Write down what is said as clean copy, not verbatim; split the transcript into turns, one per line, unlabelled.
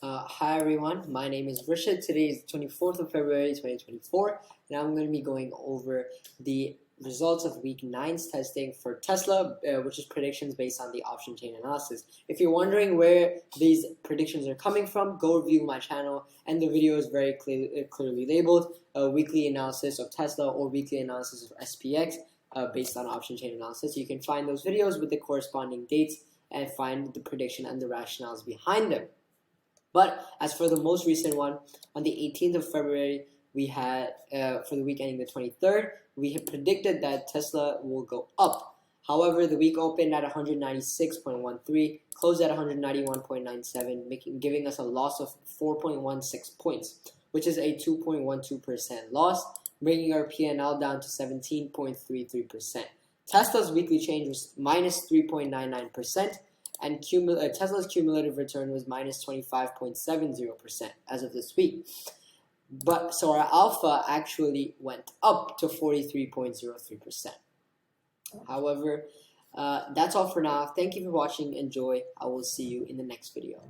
Hi everyone, my name is Rishad. Today is 24th of February 2024, and I'm going to be going over the results of week 9's testing for Tesla, which is predictions based on the option chain analysis. If you're wondering where these predictions are coming from, go review my channel, and the video is very clearly labeled weekly analysis of Tesla or weekly analysis of SPX based on option chain analysis. You can find those videos with the corresponding dates and find the prediction and the rationales behind them. But as for the most recent one, on the 18th of February, we had, for the week ending the 23rd, we had predicted that Tesla will go up. However, the week opened at 196.13, closed at 191.97, giving us a loss of 4.16 points, which is a 2.12% loss, bringing our P&L down to 17.33%. Tesla's weekly change was minus 3.99%. And Tesla's cumulative return was minus 25.70% as of this week. So our alpha actually went up to 43.03%. However, that's all for now. Thank you for watching. Enjoy. I will see you in the next video.